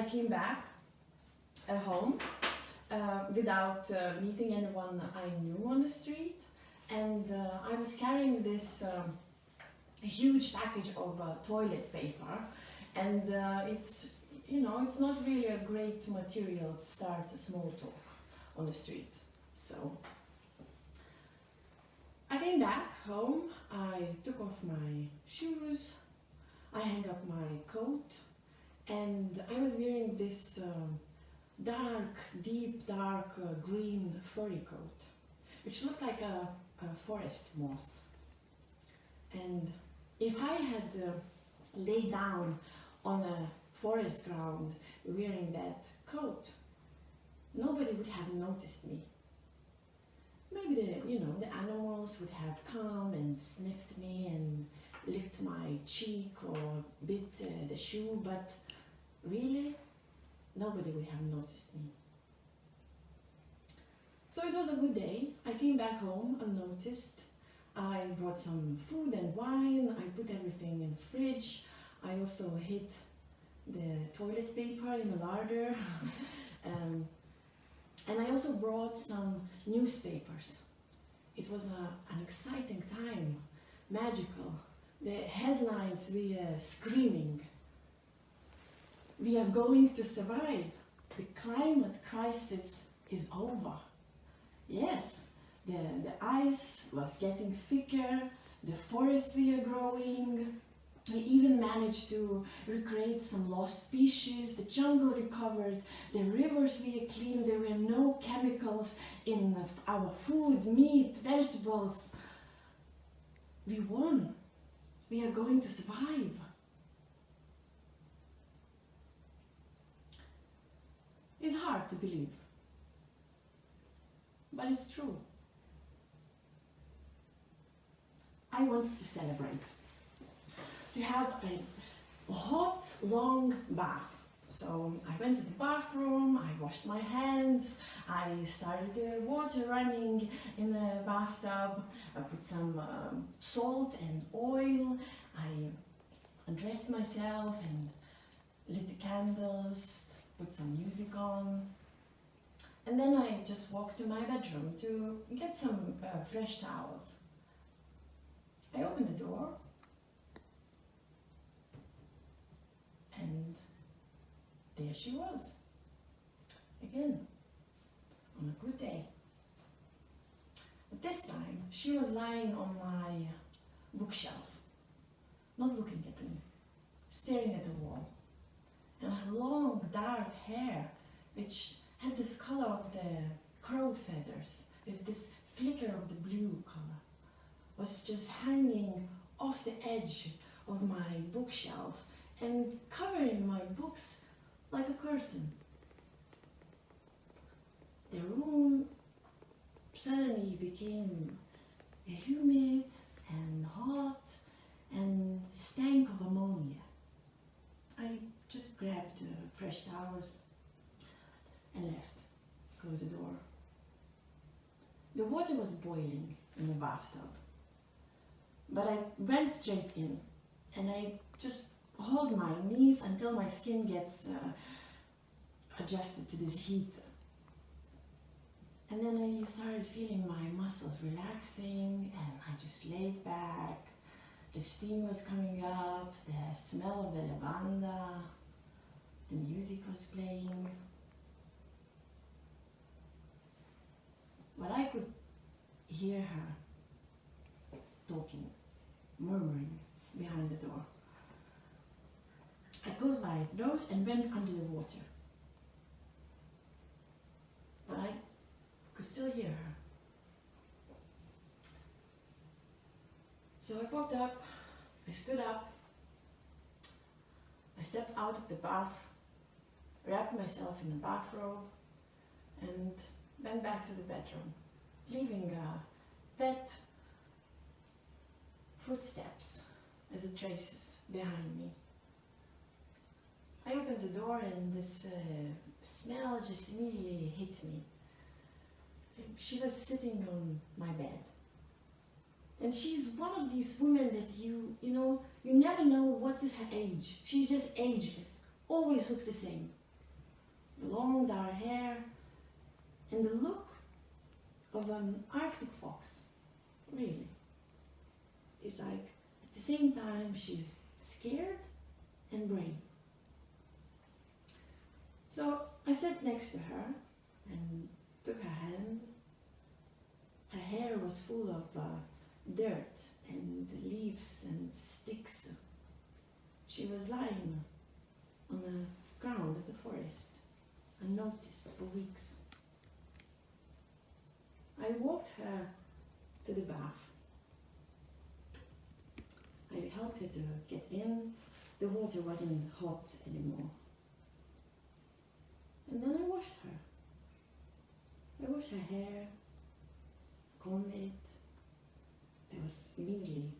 came back home without meeting anyone I knew on the street, and I was carrying this huge package of toilet paper, and it's it's not really a great material to start a small talk on the street. So I came back home, I took off my shoes, I hung up my coat, and I was wearing this deep dark green furry coat, which looked like a forest moss. And if I had laid down on a forest ground wearing that coat, nobody would have noticed me. Maybe the animals would have come and sniffed me and licked my cheek or bit the shoe, but really, nobody would have noticed me. So it was a good day. I came back home unnoticed. I brought some food and wine. I put everything in the fridge. I also hid the toilet paper in the larder. And I also brought some newspapers. It was an exciting time, magical. The headlines were screaming, "We are going to survive. The climate crisis is over." Yes, the ice was getting thicker, the forests were growing. We even managed to recreate some lost species, the jungle recovered, the rivers were clean, there were no chemicals in our food, meat, vegetables. We won. We are going to survive. It's hard to believe, but it's true. I wanted to celebrate, to have a hot, long bath. So I went to the bathroom, I washed my hands, I started the water running in the bathtub, I put some salt and oil, I undressed myself and lit the candles, put some music on. And then I just walked to my bedroom to get some fresh towels. I opened the door, and there she was, again, on a good day. But this time, she was lying on my bookshelf, not looking at me, staring at the wall. And her long, dark hair, which had this color of the crow feathers, with this flicker of the blue color, was just hanging off the edge of my bookshelf and covering my books like a curtain. The room suddenly became humid and hot and stank of ammonia. I just grabbed fresh towels and left, closed the door. The water was boiling in the bathtub, but I went straight in and I just hold my knees until my skin gets adjusted to this heat. And then I started feeling my muscles relaxing, and I just laid back. The steam was coming up, the smell of the lavender, the music was playing. But I could hear her talking, murmuring behind the door. I closed my nose and went under the water. But I could still hear her. So I walked up, I stood up, I stepped out of the bath, wrapped myself in the bathrobe, and went back to the bedroom, leaving wet footsteps as the traces behind me. I opened the door and this smell just immediately hit me. She was sitting on my bed. And she's one of these women that you never know what is her age. She's just ageless, always looks the same. long dark hair, and the look of an Arctic fox, really. It's like, at the same time, she's scared and brave. So I sat next to her and took her hand. Her hair was full of dirt and leaves and sticks. She was lying on the ground of the forest, unnoticed for weeks. I walked her to the bath. I helped her to get in. The water wasn't hot anymore. And then I washed her. I washed her hair, combed it. There was immediately,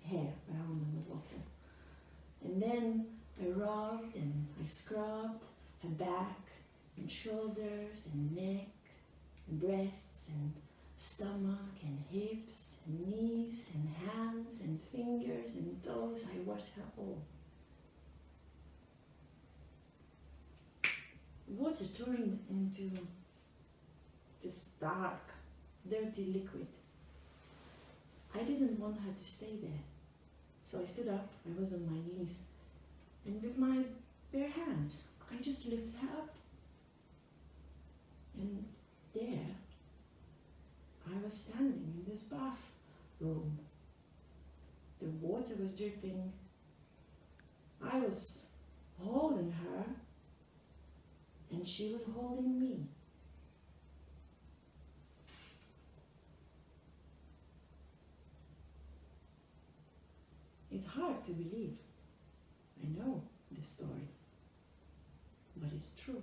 hair around in the water. And then I rubbed and I scrubbed her back and shoulders and neck and breasts and stomach and hips and knees and hands and fingers and toes. I washed her all. Water turned into this dark, dirty liquid. I didn't want her to stay there. So I stood up, I was on my knees, and with my bare hands, I just lifted her up. And there, I was standing in this bathroom. The water was dripping. I was holding her, and she was holding me. It's hard to believe. I know this story, but it's true.